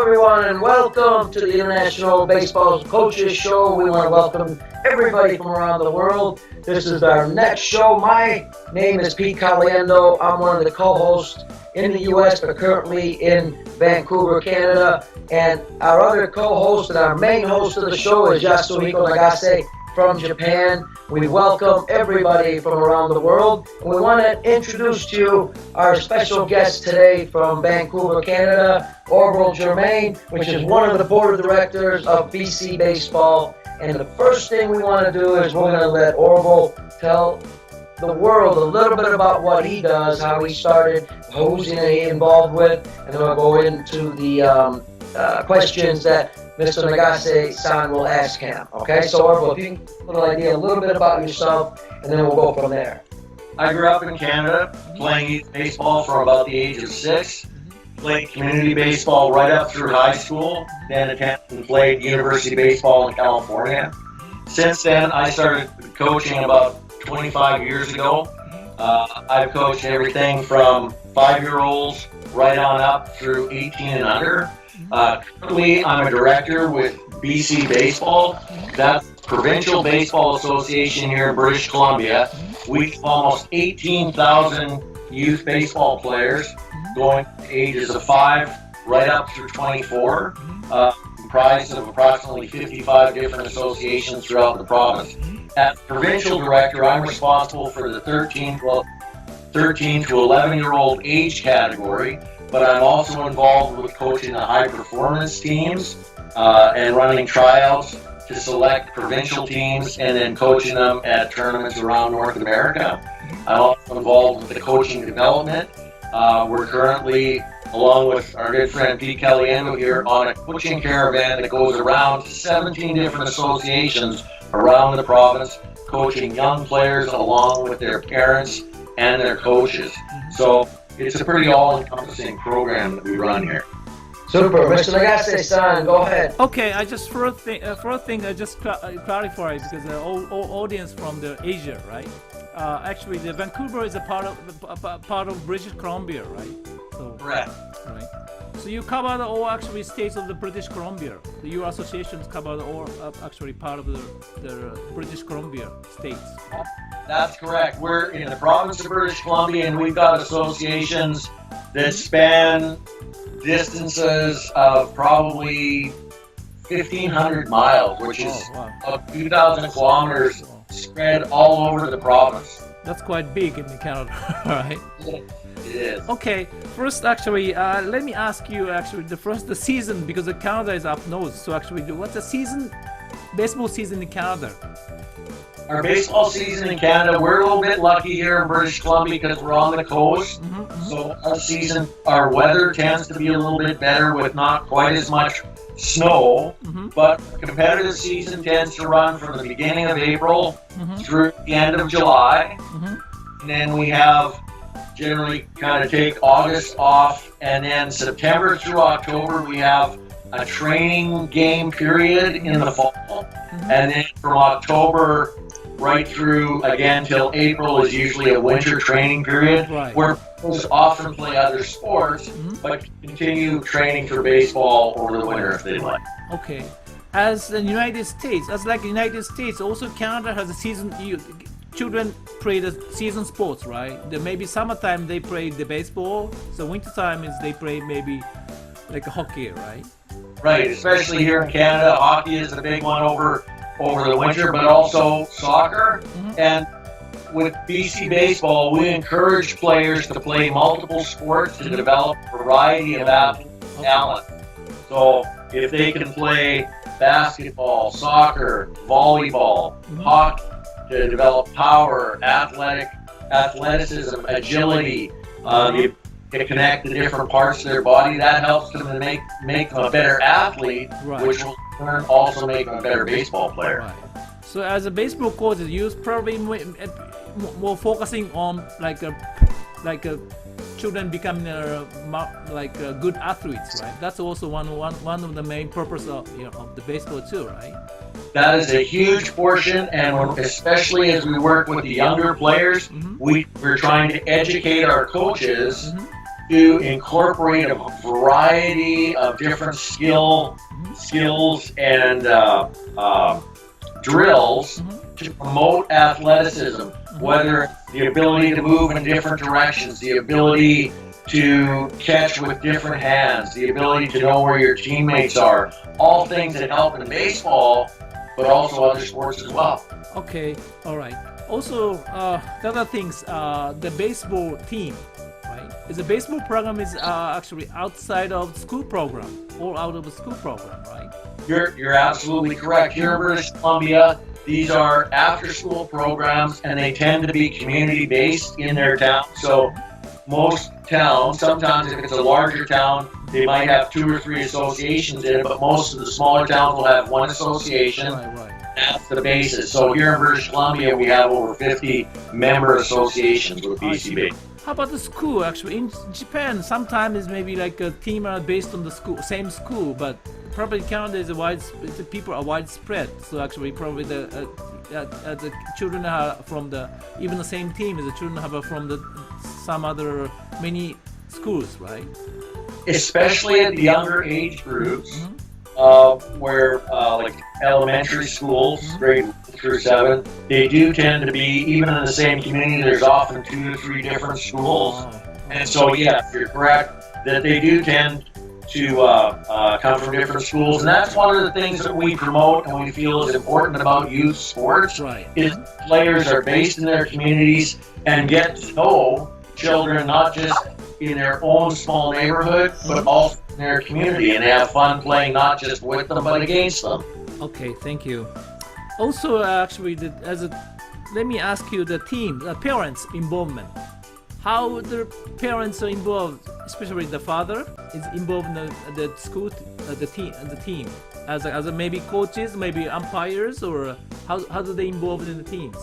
everyone, and welcome to the International Baseball Coaches Show. We want to welcome everybody from around the world. This is our next show. My name is Pete Caliendo. I'm one of the co-hosts in the U.S., but currently in Vancouver, Canada. And our other co-host and our main host of the show is Yasuhiko Nagase from Japan. We welcome everybody from around the world. And we want to introduce to you our special guest today from Vancouver, Canada, Orville Germaine, which is one of the board of directors of BC Baseball. And the first thing we want to do is we're going to let Orville tell the world a little bit about what he does, how he started, who's he involved with, and then we'll go into the questions that Mr. Nagase-san will ask him. Okay, so Orville, if you can put an idea a little bit about yourself, and then we'll go from there. I grew up in Canada, playing youth baseball from about the age of 6. Played community baseball right up through high school, then attended and played university baseball in California. Since then, I started coaching about 25 years ago. I've coached everything from 5-year-olds right on up through 18 and under. Currently, I'm a director with BC Baseball. That's Provincial Baseball Association here in British Columbia. We have almost 18,000 youth baseball players going to ages of 5 right up through 24, comprised of approximately 55 different associations throughout the province. As provincial director, I'm responsible for the 13 to 11-year-old age category, but I'm also involved with coaching the high performance teams and running tryouts to select provincial teams and then coaching them at tournaments around North America. I'm also involved with the coaching development. We're currently, along with our good friend Pete Caliendo here, on a coaching caravan that goes around 17 different associations around the province, coaching young players along with their parents and their coaches. So it's a pretty all-encompassing program that we run here. Super. Mr. Nagase-san, go ahead. Okay, I just first thing I just clarify because the audience from the Asia, right? Actually, the Vancouver is a part of British Columbia, right? So, correct. Right. So you cover all actually states of the British Columbia. Your associations cover all actually part of the British Columbia states. That's correct. We're in the province of British Columbia, and we've got associations that span distances of probably 1,500 miles, which is about 2,000 kilometers spread all over the province. That's quite big in Canada, right? It is. Okay, first actually, let me ask you actually the season, because Canada is up north. So actually, what's the baseball season in Canada? Our baseball season in Canada, we're a little bit lucky here in British Columbia because we're on the coast. So our weather tends to be a little bit better with not quite as much snow, but competitive season tends to run from the beginning of April through the end of July. And then we have generally kind of take August off, and then September through October we have a training game period in the fall. And then from October right through again till April is usually a winter training period, where players often play other sports but continue training for baseball over the winter if they like. Okay. As the United States, also Canada has a season. Children play the season sports, right? Maybe summertime they play the baseball. So wintertime is they play maybe like hockey, right? Right, especially here in Canada, hockey is the big one over the winter, but also soccer. And with BC Baseball, we encourage players to play multiple sports to develop a variety of talent. So if they can play basketball, soccer, volleyball, hockey, to develop power, athleticism, agility, to connect the different parts of their body, that helps them to make them a better athlete, which will in turn also make them a better baseball player. Right. So as a baseball coach, you're probably more focusing on children becoming good athletes, right? That's also one of the main purpose of the baseball too, right? That is a huge portion, and especially as we work with the younger players, we're trying to educate our coaches to incorporate a variety of different skills and drills to promote athleticism, whether the ability to move in different directions, the ability to catch with different hands, the ability to know where your teammates are, all things that help in baseball, but also other sports as well. Okay, all right. Also, the other things, the baseball team, right? Is the baseball program is actually outside of school program or out of the school program, right? You're absolutely correct. Here in British Columbia, these are after-school programs, and they tend to be community-based in their town. So most towns, sometimes if it's a larger town, they might have 2 or 3 associations in it, but most of the smaller towns will have one association. Right. That's the basis. So here in British Columbia, we have over 50 member associations with BCB. How about the school? Actually, in Japan, sometimes maybe like a team are based on the school, same school, but probably in Canada is the people are widespread. So actually, probably the children are from even the same team as the children have from some other many schools, right? Especially at the younger age groups, where like elementary schools, grade 1 through 7, they do tend to be, even in the same community, there's often 2 to 3 different schools. And so, yes, you're correct that they do tend to come from different schools. And that's one of the things that we promote and we feel is important about youth sports, is players are based in their communities and get to know children not just in their own small neighborhood, but also in their community, and they have fun playing not just with them, but against them. Okay, thank you. Also, actually, let me ask you the parents' involvement. How the parents are involved, especially the father is involved in the school, the team, as maybe coaches, maybe umpires, or how do they involved in the teams?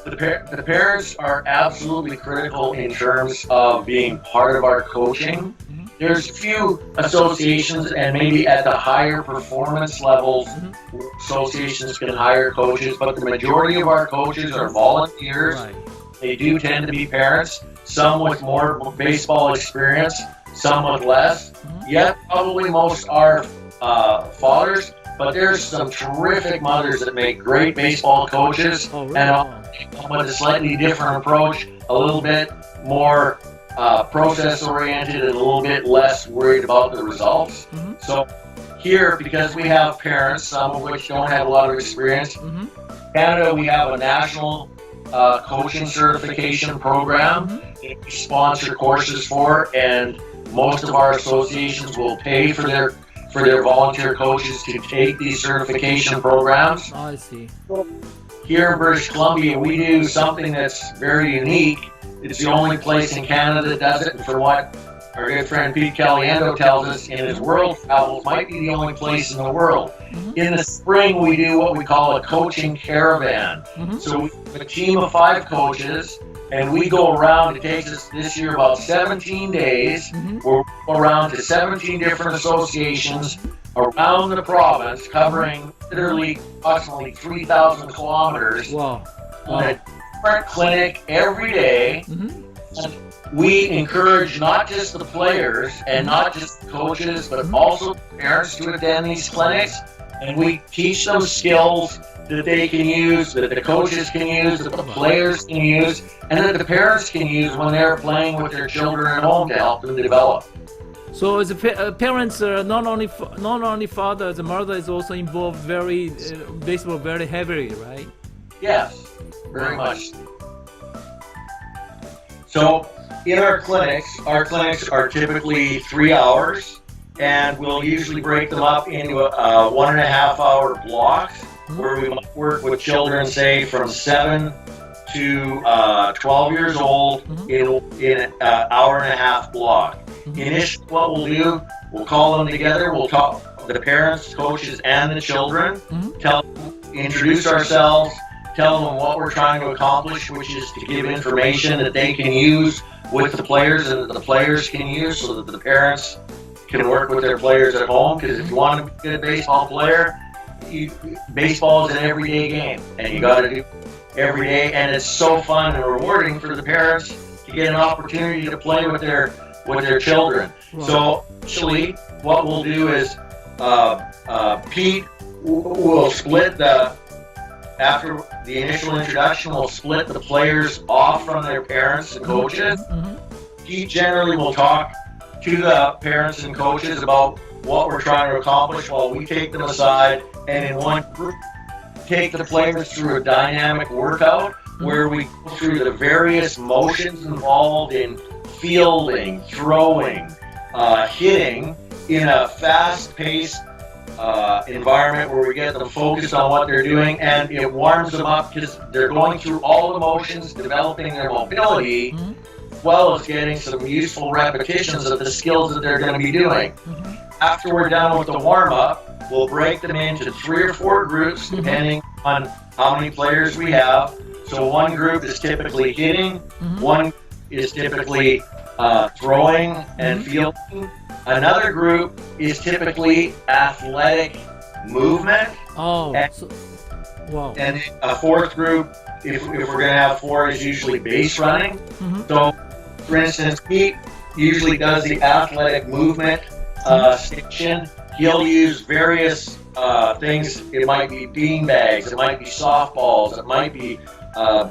The parents are absolutely critical in terms of being part of our coaching. There's a few associations, and maybe at the higher performance levels, associations can hire coaches, but the majority of our coaches are volunteers. They do tend to be parents, some with more baseball experience, some with less. Yet probably most are fathers, but there's some terrific mothers that make great baseball coaches, and with a slightly different approach, a little bit more process-oriented and a little bit less worried about the results. So here, because we have parents, some of which don't have a lot of experience, Canada, we have a national coaching certification program that we sponsor courses for, and most of our associations will pay for their volunteer coaches to take these certification programs. I see. Here in British Columbia, we do something that's very unique. It's the only place in Canada that does it, and for what our good friend Pete Caliendo tells us in his world travels, might be the only place in the world. In the spring, we do what we call a coaching caravan. So we have a team of 5 coaches, and we go around. It takes us this year about 17 days. We'll go around to 17 different associations around the province, covering literally approximately 3,000 kilometers. Wow. On a different clinic every day. And we encourage not just the players and not just the coaches, but also the parents to attend these clinics. And we teach them skills that they can use, that the coaches can use, that the players can use, and that the parents can use when they're playing with their children at home to help them develop. So as parents, not only father, the mother is also involved baseball very heavily, right? Yes, very much. So in our clinics are typically 3 hours, and we'll usually break them up into 1.5 hour blocks, where we might work with children, say from 7 to 12 years old in an hour and a half block. Initially, what we'll do, we'll call them together, we'll talk the parents, coaches, and the children, introduce ourselves, tell them what we're trying to accomplish, which is to give information that they can use with the players and that the players can use, so that the parents can work with their players at home. Because if you want to be a good baseball player, baseball is an everyday game, and you got to do it every day. And it's so fun and rewarding for the parents to get an opportunity to play with their with their children. Right. So actually, what we'll do is Pete will split after the initial introduction, we'll split the players off from their parents and coaches. Pete generally will talk to the parents and coaches about what we're trying to accomplish while we take them aside, and in one group take the players through a dynamic workout where we go through the various motions involved in fielding, throwing, hitting in a fast-paced environment where we get them focused on what they're doing, and it warms them up because they're going through all the motions, developing their mobility, as well as getting some useful repetitions of the skills that they're going to be doing. After we're done with the warm-up, we'll break them into 3 or 4 groups depending on how many players we have. So one group is typically hitting, one is typically throwing and fielding. Another group is typically athletic movement. Oh, and, wow. And a 4th group, if we're going to have 4, is usually base running. So, for instance, Pete usually does the athletic movement station. He'll use various things. It might be bean bags, it might be softballs, it might be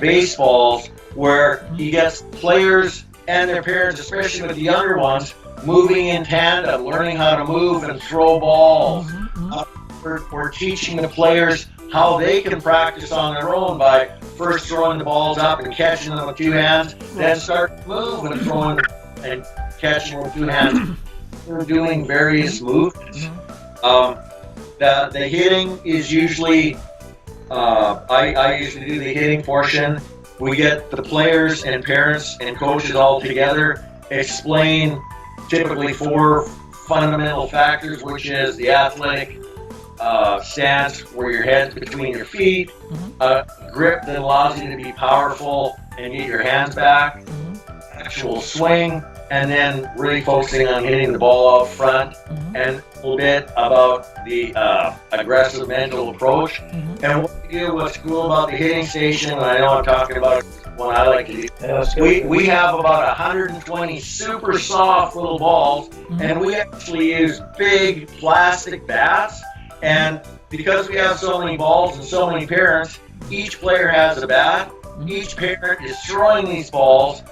baseballs, where he gets players and their parents, especially with the younger ones, moving in tandem, learning how to move and throw balls. We're teaching the players how they can practice on their own by first throwing the balls up and catching them with 2 hands, then start to move and throwing and catching them with 2 hands. We're doing various movements. The hitting is usually, I usually do the hitting portion. We get the players and parents and coaches all together, explain typically 4 fundamental factors, which is the athletic stance where your head's between your feet, grip that allows you to be powerful and get your hands back, actual swing, and then really focusing on hitting the ball out front, and a little bit about the aggressive mental approach. And what we do, what's cool about the hitting station, and I know I'm talking about one I like to do, we have about 120 super soft little balls, and we actually use big plastic bats. And because we have so many balls and so many parents, each player has a bat. Each parent is throwing these balls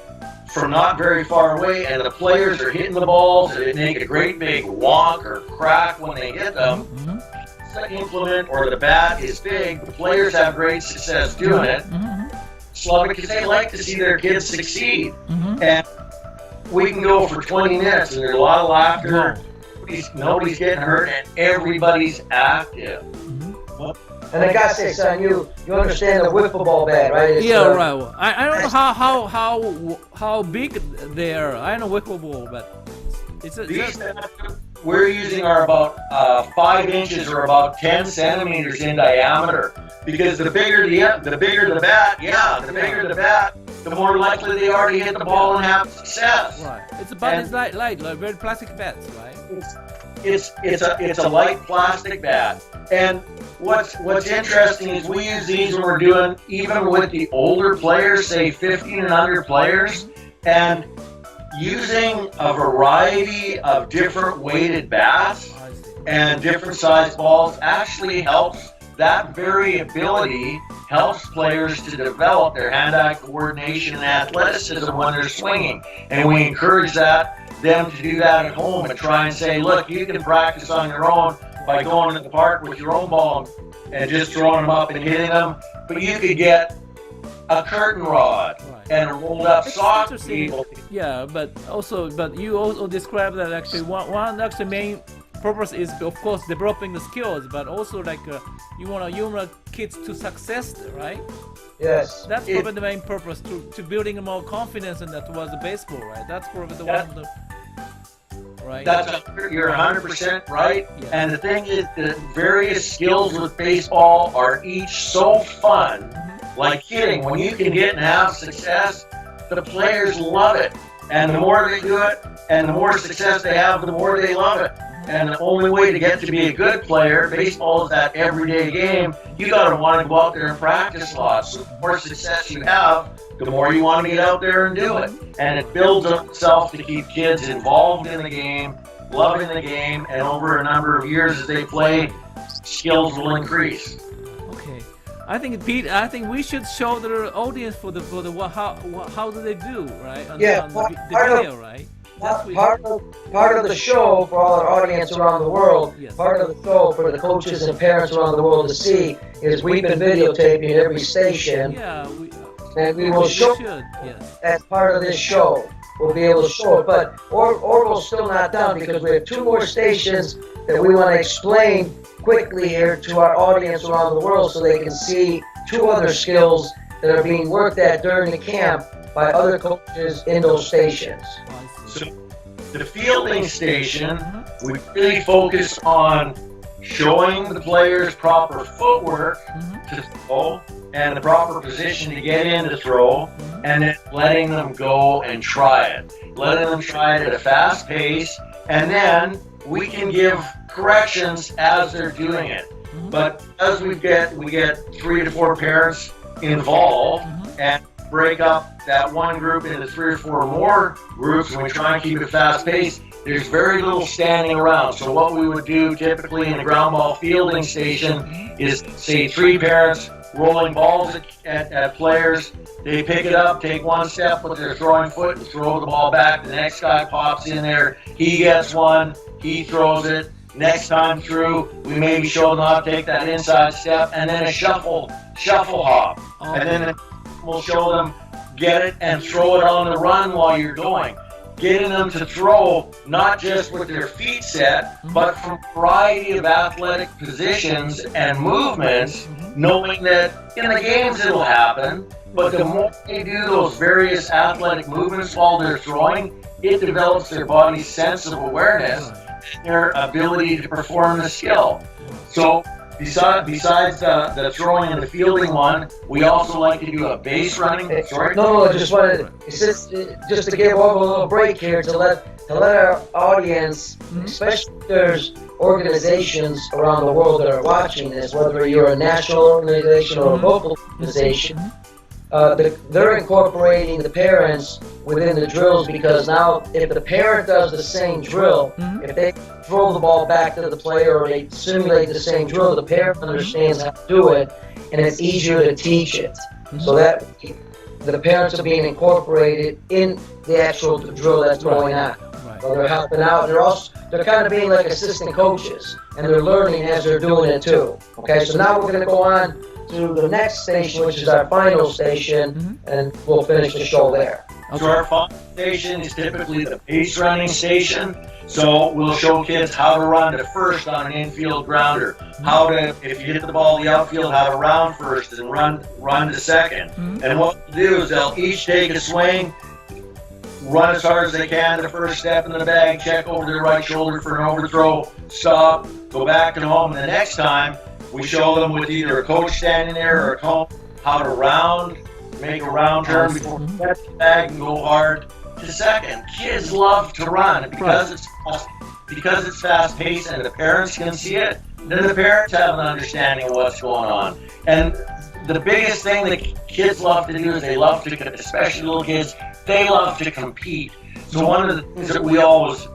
from not very far away, and the players are hitting the balls, and they make a great big wonk or crack when they hit them. The implement or the bat is big. The players have great success doing it. Because they like to see their kids succeed. And we can go for 20 minutes, and there's a lot of laughter. Nobody's getting hurt, and everybody's active. And Nagase, son, you understand the Wiffle Ball Bag, right? It's, right. Well, I don't know how big they are. I know Wiffle Ball, but these we're using are about 5 inches or about 10 centimeters in diameter. Because the bigger the bat, the bigger the bat, the more likely they are to hit the ball and have success. Right. It's light, like very plastic bats, right? It's a light plastic bat. And what's interesting is we use these when we're doing, even with the older players, say 15 and under players, and using a variety of different weighted bats and different size balls actually helps. That variability helps players to develop their hand-eye coordination and athleticism when they're swinging. And we encourage them to do that at home and try and say, look, you can practice on your own by going to the park with your own ball and just throwing them up and hitting them. But you could get a curtain rod and a rolled up sock. Yeah, but you also described that actually one actually main purpose is, of course, developing the skills, but also like you want kids to success, right? Yes. That's probably the main purpose to building more confidence in that towards the baseball, right? That's probably the one of the right. You're 100% right. Yeah. And the thing is, the various skills with baseball are each so fun. Like hitting, when you can hit and have success, the players love it. And the more they do it, and the more success they have, the more they love it. And the only way to get to be a good player, baseball is that everyday game. You got to want to go out there and practice lots. So the more success you have, the more you want to get out there and do it. And it builds up itself to keep kids involved in the game, loving the game, and over a number of years as they play, skills will increase. Okay, I think Pete, I think we should show the audience for the how do they do, right? On Yeah, the part of- video, right? Part of the show for all our audience around the world, Yes. part of the show for the coaches and parents around the world to see is we've been videotaping at every station, Yeah, and we will show should. Yes. as part of this show. We'll be able to show it, but Orville's still not done because we have 2 more stations that we want to explain quickly here to our audience around the world so they can see 2 other skills that are being worked at during the camp by other coaches in those stations. Oh, I see. So the fielding station, we really focus on showing the players proper footwork to throw and the proper position to get in to throw, and then letting them go and try it. Letting them try it at a fast pace, and then we can give corrections as they're doing it. But as we get 3 to 4 parents involved and break up that one group into 3 or 4 more groups, and we try and keep it fast paced, there's very little standing around. So what we would do typically in a ground ball fielding station is say 3 parents rolling balls at players. They pick it up, take 1 step with their throwing foot and throw the ball back. The next guy pops in there, he gets one, he throws it. Next time through, we maybe show them how to take that inside step, and then a shuffle hop. And then we'll show them get it and throw it on the run while you're going. Getting them to throw not just with their feet set, but from a variety of athletic positions and movements, knowing that in the games it'll happen, but the more they do those various athletic movements while they're throwing, it develops their body's sense of awareness, their ability to perform the skill. So besides the throwing and the fielding one, we also like to do a base running. Sorry? No, I just wanted just to give Orville a little break here to let our audience, especially if there's organizations around the world that are watching this, whether you're a national organization or a local organization, they're incorporating the parents within the drills, because now if the parent does the same drill, if they throw the ball back to the player or they simulate the same drill, the parent understands how to do it, and it's easier to teach it. So that the parents are being incorporated in the actual drill that's going on. So they're helping out. They're kind of being like assistant coaches, and they're learning as they're doing it too. Okay, so now we're going to go on to the next station, which is our final station, and we'll finish the show there. So our final station is typically the base running station. So we'll show kids how to run to first on an infield grounder, how to, if you hit the ball in the outfield, how to round first and run to second. And what we'll do is they'll each take a swing, run as hard as they can to the first step in the bag, check over their right shoulder for an overthrow, stop, go back and home. And the next time, we show them with either a coach standing there or a coach how to round, make a round turn before we get the bag and go hard to second. Kids love to run because it's fast paced and the parents can see it. Then the parents have an understanding of what's going on. And the biggest thing that kids love to do is they love to, especially little kids, they love to compete. So one of the things that we always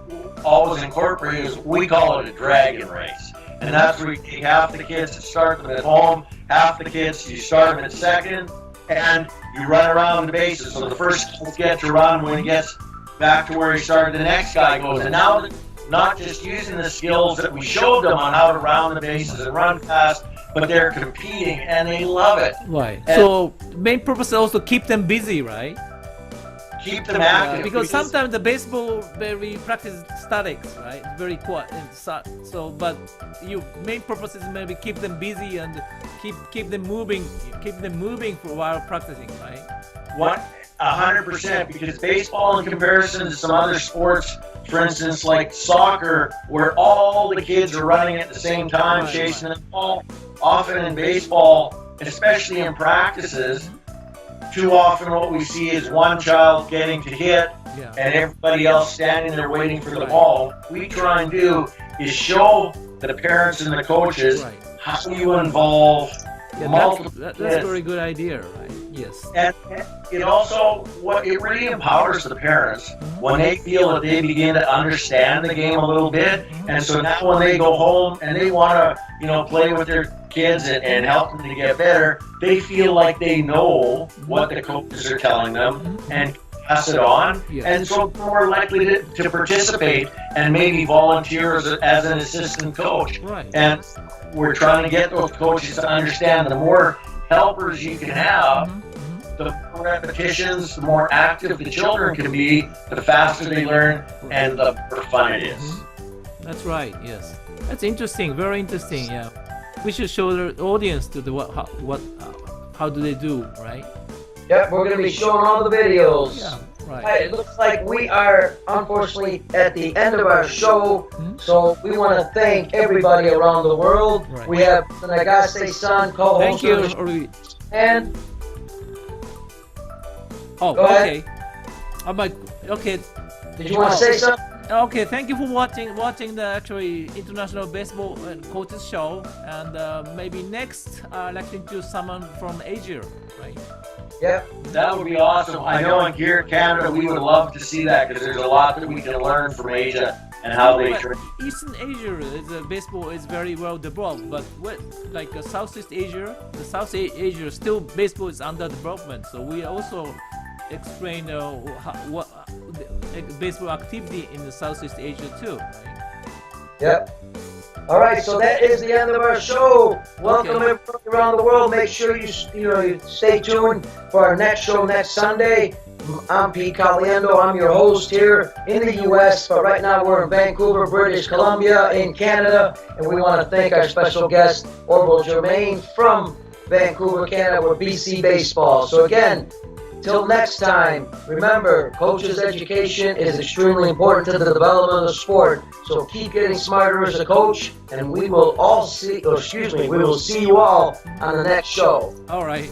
incorporate is we call it a dragon race. And that's where you take half the kids to start them at home, half the kids you start them at second, and you run around the bases. So the first kid gets to run when he gets back to where he started, the next guy goes. And now, not just using the skills that we showed them on how to round the bases and run fast, but they're competing and they love it. Right. So main purpose is also keep them busy, right? Keep them active. Because sometimes the baseball we practice statics, right? It's very quiet. So, but your main purpose is maybe keep them busy and keep them moving for while practicing, right? 100%, because baseball, in comparison to some other sports, for instance, like soccer, where all the kids are running at the same time, chasing the ball, often in baseball, especially in practices, too often what we see is one child getting to hit and everybody else standing there waiting for the ball. What we try and do is show the parents and the coaches Right. how you involve Yeah, multiple that's kids. a very good idea, right? Yes. And it also, it really empowers the parents when they feel that they begin to understand the game a little bit. And so now when they go home and they want to, play with their kids and help them to get better, they feel like they know what the coaches are telling them and pass it on. Yes. And so they're more likely to participate and maybe volunteer as an assistant coach. Right. And we're trying to get those coaches to understand the more helpers you can have, the more repetitions, the more active the children can be, the faster they learn, and the more fun it is. That's right. Yes. That's interesting. Very interesting. Yeah. We should show the audience to the how do they do, right? Yep, we're going to be showing all the videos. Yeah. Right. Right, it looks like we are unfortunately at the end of our show, so we want to thank everybody around the world. Right. We have the Nagase-san, co-host Thank you. of the show, and Oh, Go okay. Okay. did you want to say something? Okay, thank you for watching the actually International Baseball Coaches Show, and maybe next I'd like to introduce someone from Asia, right? Yep. That would be awesome. I know here in Canada we would love to see that because there's a lot that we can learn from Asia and how they But train. Eastern Asia baseball is very well developed, but Southeast Asia, the South Asia still baseball is under development. So we also explain what baseball activity in the Southeast Asia too, right? Yep. All right, so that is the end of our show. Welcome Okay. everybody around the world. Make sure you stay tuned for our next show next Sunday. I'm Pete Caliendo. I'm your host here in the U.S., but right now we're in Vancouver, British Columbia, in Canada, and we want to thank our special guest, Orville Germaine from Vancouver, Canada, with BC Baseball. So again, till next time, remember, coaches' education is extremely important to the development of the sport. So keep getting smarter as a coach, and we will see you all on the next show. All right.